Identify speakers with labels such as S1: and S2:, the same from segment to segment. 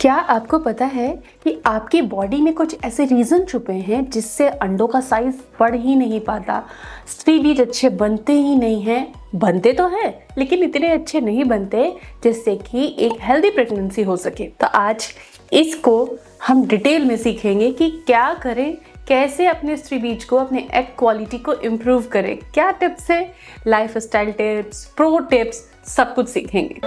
S1: क्या आपको पता है कि आपकी बॉडी में कुछ ऐसे रीज़न छुपे हैं जिससे अंडों का साइज बढ़ ही नहीं पाता, स्त्री बीज अच्छे बनते ही नहीं हैं। बनते तो हैं लेकिन इतने अच्छे नहीं बनते जिससे कि एक हेल्दी प्रेगनेंसी हो सके। तो आज इसको हम डिटेल में सीखेंगे कि क्या करें, कैसे अपने स्त्री बीज को, अपने एग क्वालिटी को इम्प्रूव करें, क्या टिप्स है, life style tips, pro tips, सब कुछ सीखेंगे।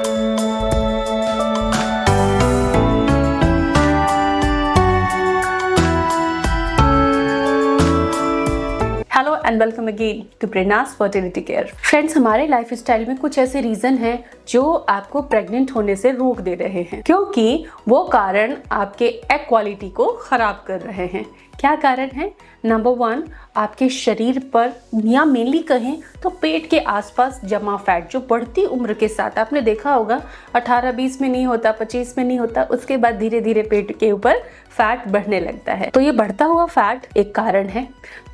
S1: Hello and welcome again to Prerna's fertility care. Friends, हमारे लाइफस्टाइल में कुछ ऐसे रीजन हैं जो आपको प्रेग्नेंट होने से रोक दे रहे हैं, क्योंकि वो कारण आपके एग क्वालिटी को खराब कर रहे हैं। क्या कारण है? नंबर 1, आपके शरीर पर या मेनली कहें तो पेट के आसपास जमा फैट, जो बढ़ती उम्र के साथ आपने देखा होगा 18-20 में नहीं होता, 25 में नहीं होता, उसके बाद धीरे धीरे पेट के ऊपर फैट बढ़ने लगता है। तो ये बढ़ता हुआ फैट एक कारण है।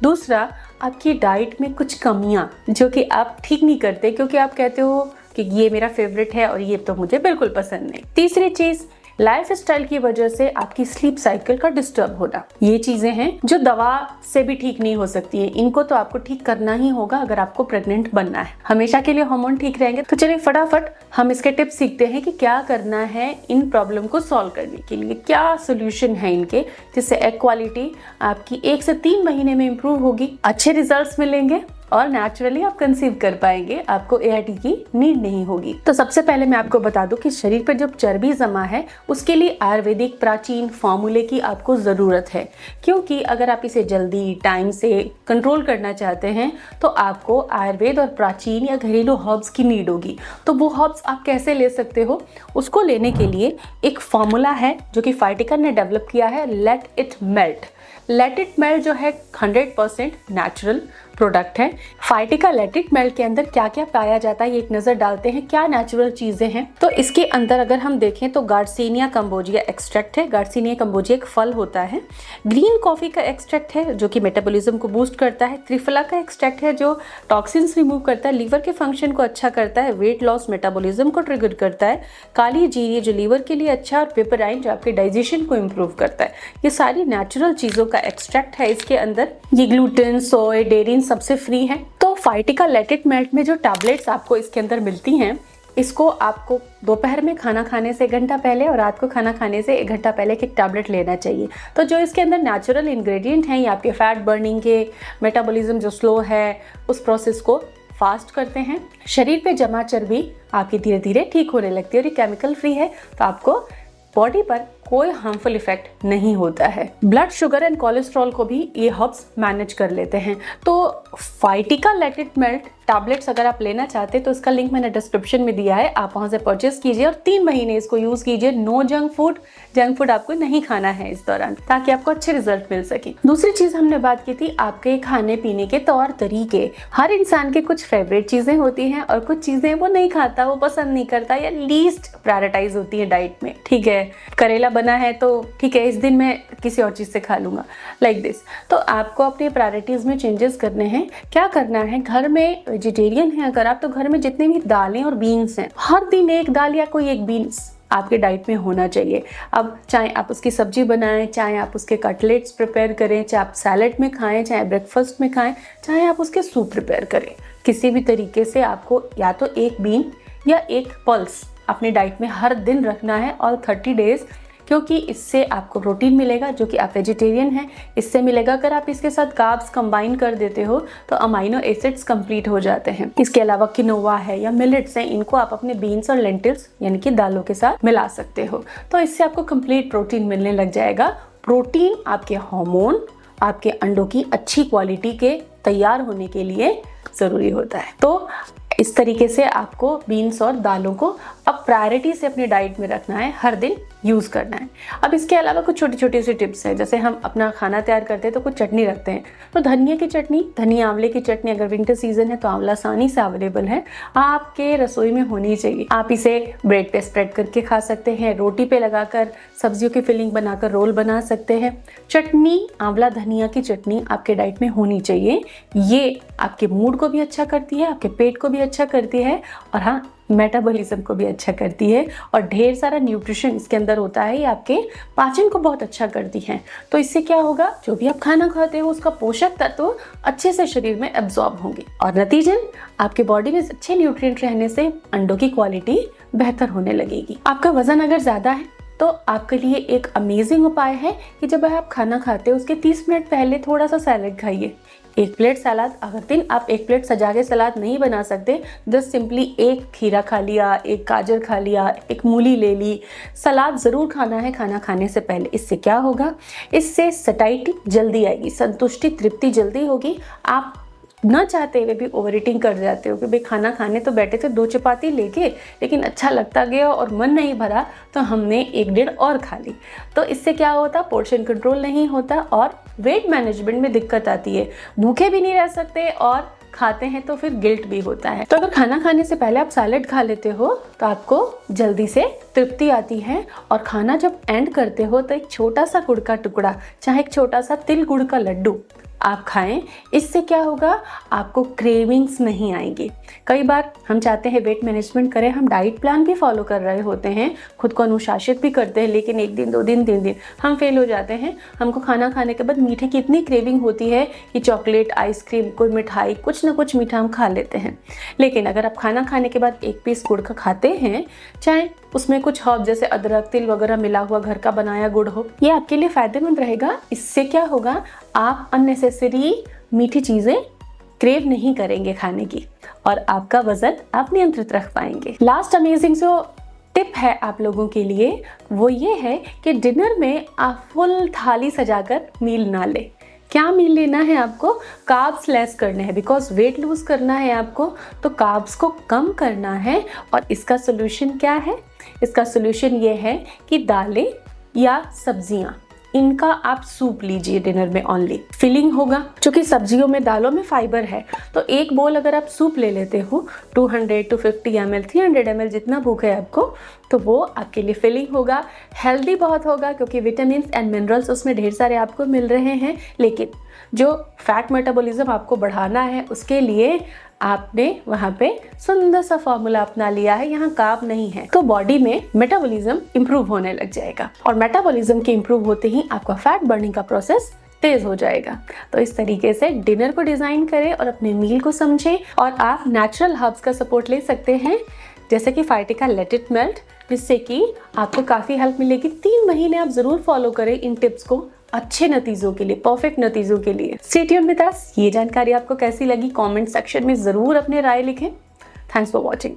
S1: दूसरा, आपकी डाइट में कुछ कमियां जो कि आप ठीक नहीं करते, क्योंकि आप कहते हो कि ये मेरा फेवरेट है और ये तो मुझे बिल्कुल पसंद नहीं। तीसरी चीज, लाइफस्टाइल की वजह से आपकी स्लीप साइकिल का डिस्टर्ब होना। ये चीजें हैं जो दवा से भी ठीक नहीं हो सकती हैं। इनको तो आपको ठीक करना ही होगा अगर आपको प्रेग्नेंट बनना है। हमेशा के लिए हार्मोन ठीक रहेंगे। तो चलिए फटाफट हम इसके टिप्स सीखते हैं कि क्या करना है इन प्रॉब्लम को सॉल्व करने के लिए, क्या सोल्यूशन है इनके, जिससे एग क्वालिटी आपकी 1 से 3 महीने में इंप्रूव होगी, अच्छे रिजल्ट्स मिलेंगे और नेचुरली आप कंसीव कर पाएंगे। आपको ART की नीड नहीं होगी। तो सबसे पहले मैं आपको बता दूं कि शरीर पर जब चर्बी जमा है उसके लिए आयुर्वेदिक प्राचीन फॉर्मूले की आपको ज़रूरत है, क्योंकि अगर आप इसे जल्दी टाइम से कंट्रोल करना चाहते हैं तो आपको आयुर्वेद और प्राचीन या घरेलू हर्ब्स की नीड होगी। तो वो हर्ब्स आप कैसे ले सकते हो? उसको लेने के लिए एक फॉर्मूला है जो कि फाइटिका ने डेवलप किया है, let it melt. Let it melt जो है 100% नेचुरल प्रोडक्ट है। फाइटिका लेट इट मेल्ट के अंदर क्या क्या पाया जाता है, ये एक नज़र डालते हैं क्या नेचुरल चीज़ें हैं। तो इसके अंदर अगर हम देखें तो गार्सिनिया कंबोजिया एक्सट्रैक्ट है। गार्सिनिया कंबोजिया एक फल होता है। ग्रीन कॉफ़ी का एक्सट्रैक्ट है जो कि मेटाबॉलिज्म को बूस्ट करता है। त्रिफला का एक्सट्रैक्ट है जो टॉक्सिन्स रिमूव करता है, लीवर के फंक्शन को अच्छा करता है, वेट लॉस, मेटाबॉलिज्म को ट्रिगर करता है। काली जीरी जो लीवर के लिए अच्छा, और पेपराइन जो आपके डाइजेशन को इम्प्रूव करता है। ये सारी नेचुरल चीज़ों का एक्सट्रैक्ट है इसके अंदर। ये ग्लूटेन, सोय, डेयरी सबसे फ्री है। तो फाइटिका लेट इट मेल्ट में जो टैबलेट्स आपको इसके अंदर मिलती हैं, इसको आपको दोपहर में खाना खाने से 1 घंटा पहले और रात को खाना खाने से 1 घंटा पहले एक टैबलेट लेना चाहिए। तो जो इसके अंदर नेचुरल इंग्रेडिएंट हैं, ये आपके फैट बर्निंग के, मेटाबॉलिज्म जो स्लो है उस प्रोसेस को फास्ट करते हैं। शरीर पे जमा चर्बी आपकी धीरे धीरे ठीक होने लगती है और ये केमिकल फ्री है, तो आपको बॉडी पर कोई हार्मफुल इफेक्ट नहीं होता है। ब्लड शुगर एंड कोलेस्ट्रॉल को भी ये हर्ब्स मैनेज कर लेते हैं। तो फाइटिका लेट इट मेल्ट टैबलेट्स अगर आप लेना चाहते हैं तो इसका लिंक मैंने डिस्क्रिप्शन में दिया है, आप वहां से परचेस कीजिए और 3 महीने इसको यूज कीजिए। No junk food, junk food आपको नहीं खाना है इस दौरान, ताकि आपको अच्छे रिजल्ट मिल सके। दूसरी चीज हमने बात की थी आपके खाने पीने के तौर तरीके। हर इंसान के कुछ फेवरेट चीजें होती हैं और कुछ चीजें वो नहीं खाता, वो पसंद नहीं करता या लीस्ट प्रायोरिटाइज होती है डाइट में। ठीक है, करेला बना है तो ठीक है, इस दिन मैं किसी और चीज से खा लूंगा, लाइक दिस। तो आपको अपनी प्रायोरिटीज में चेंजेस करने हैं। क्या करना है? घर में वेजिटेरियन है अगर आप, तो घर में जितने भी दालें और बीन्स हैं, हर दिन एक दाल या कोई एक बीन्स आपके डाइट में होना चाहिए। अब चाहे आप उसकी सब्जी बनाएं, चाहे आप उसके कटलेट्स प्रिपेयर करें, चाहे आप सैलेड में खाएं, चाहे ब्रेकफास्ट में खाएं, चाहे आप उसके सूप प्रिपेयर करें, किसी भी तरीके से आपको या तो एक बीन या एक पल्स अपनी डाइट में हर दिन रखना है और 30 डेज, क्योंकि इससे आपको प्रोटीन मिलेगा जो कि आप वेजिटेरियन हैं, इससे मिलेगा। अगर आप इसके साथ कार्ब्स कंबाइन कर देते हो तो अमाइनो एसिड्स कंप्लीट हो जाते हैं। इसके अलावा किनोवा है या मिलेट्स हैं, इनको आप अपने बीन्स और लेंटिल्स यानी कि दालों के साथ मिला सकते हो। तो इससे आपको कंप्लीट प्रोटीन मिलने लग जाएगा। प्रोटीन आपके हार्मोन, आपके अंडों की अच्छी क्वालिटी के तैयार होने के लिए ज़रूरी होता है। तो इस तरीके से आपको बीन्स और दालों को अब प्रायोरिटी से अपनी डाइट में रखना है, हर दिन यूज़ करना है। अब इसके अलावा कुछ छोटी छोटी सी टिप्स हैं। जैसे हम अपना खाना तैयार करते हैं तो कुछ चटनी रखते हैं, तो धनिया की चटनी, धनिया आंवले की चटनी, अगर विंटर सीजन है तो आंवला आसानी से अवेलेबल है, आपके रसोई में होनी चाहिए। आप इसे ब्रेड पे स्प्रेड करके खा सकते हैं, रोटी पे लगाकर सब्जियों की फिलिंग बनाकर रोल बना सकते हैं। चटनी, आंवला धनिया की चटनी आपके डाइट में होनी चाहिए। ये आपके मूड को भी अच्छा करती है, आपके पेट को भी अच्छा करती है और हाँ, मेटाबॉलिज्म को भी अच्छा करती है और ढेर सारा न्यूट्रिशन इसके अंदर होता है, ये आपके पाचन को बहुत अच्छा करती है। तो इससे क्या होगा, जो भी आप खाना खाते हो उसका पोषक तत्व अच्छे से शरीर में एब्जॉर्ब होंगे और नतीजन आपके बॉडी में अच्छे न्यूट्रिएंट रहने से अंडों की क्वालिटी बेहतर होने लगेगी। आपका वजन अगर ज़्यादा है तो आपके लिए एक अमेजिंग उपाय है कि जब आप खाना खाते हो उसके 30 मिनट पहले थोड़ा सा सैलेड खाइए। एक प्लेट सलाद, अगर दिन आप एक प्लेट सजा के सलाद नहीं बना सकते, जस्ट सिंपली एक खीरा खा लिया, एक गाजर खा लिया, एक मूली ले ली। सलाद ज़रूर खाना है खाना खाने से पहले। इससे क्या होगा, इससे सटाइटी जल्दी आएगी, संतुष्टि तृप्ति जल्दी होगी। आप ना चाहते हुए भी ओवर ईटिंग कर जाते हो कि भाई खाना खाने तो बैठे थे 2 चपाती लेके, लेकिन अच्छा लगता गया और मन नहीं भरा तो हमने 1-1.5 और खा ली। तो इससे क्या होता, पोर्शन कंट्रोल नहीं होता और वेट मैनेजमेंट में दिक्कत आती है। भूखे भी नहीं रह सकते और खाते हैं तो फिर गिल्ट भी होता है। तो अगर खाना खाने से पहले आप सैलेड खा लेते हो तो आपको जल्दी से तृप्ति आती है और खाना जब एंड करते हो तो एक छोटा सा गुड़ का टुकड़ा, चाहे एक छोटा सा तिल गुड़ का लड्डू आप खाएं। इससे क्या होगा, आपको क्रेविंग्स नहीं आएंगी। कई बार हम चाहते हैं वेट मैनेजमेंट करें, हम डाइट प्लान भी फॉलो कर रहे होते हैं, खुद को अनुशासित भी करते हैं, लेकिन 1 दिन 2 दिन 3 दिन हम फेल हो जाते हैं। हमको खाना खाने के बाद मीठे की इतनी क्रेविंग होती है कि चॉकलेट, आइसक्रीम, कोई मिठाई, कुछ ना कुछ मीठा हम खा लेते हैं। लेकिन अगर आप खाना खाने के बाद 1 पीस गुड़ का खाते हैं, चाहे उसमें कुछ हर्ब जैसे अदरक, तिल वगैरह मिला हुआ घर का बनाया गुड़ हो, ये आपके लिए फायदेमंद रहेगा। इससे क्या होगा, आप अननेसेसरी मीठी चीजें क्रेव नहीं करेंगे खाने की और आपका वजन आप नियंत्रित रख पाएंगे। लास्ट अमेजिंग जो टिप है आप लोगों के लिए वो ये है कि डिनर में आप फुल थाली सजाकर मील ना ले। क्या मील लेना है आपको, कार्ब्स लेस करने हैं, बिकॉज वेट लूज करना है आपको, तो कार्ब्स को कम करना है। और इसका सोल्यूशन क्या है, इसका सोल्यूशन ये है कि दालें या सब्जियां, इनका आप सूप लीजिए डिनर में ओनली। फिलिंग होगा, क्योंकि सब्जियों में, दालों में फाइबर है। तो एक बोल अगर आप सूप ले लेते हो 250 ml 300 ml जितना भूख है आपको, तो वो आपके लिए फिलिंग होगा, हेल्दी बहुत होगा क्योंकि विटामिन एंड मिनरल्स उसमें ढेर सारे आपको मिल रहे हैं। लेकिन जो फैट मेटाबॉलिज्म आपको बढ़ाना है उसके लिए आपने वहाँ पे सुंदर सा फॉर्मूला अपना लिया है, यहाँ कार्ब नहीं है, तो बॉडी में मेटाबॉलिज्म इंप्रूव होने लग जाएगा और मेटाबॉलिज्म के इंप्रूव होते ही आपका फैट बर्निंग का प्रोसेस तेज हो जाएगा। तो इस तरीके से डिनर को डिजाइन करें और अपने मील को समझें। और आप नेचुरल हर्ब्स का सपोर्ट ले सकते हैं, जैसे कि फाइटिका लेट इट मेल्ट, जिससे कि आपको काफ़ी हेल्प मिलेगी। 3 महीने आप ज़रूर फॉलो करें इन टिप्स को अच्छे नतीजों के लिए, परफेक्ट नतीजों के लिए। Stay tuned with us. ये जानकारी आपको कैसी लगी कमेंट सेक्शन में ज़रूर अपने राय लिखें। Thanks for watching.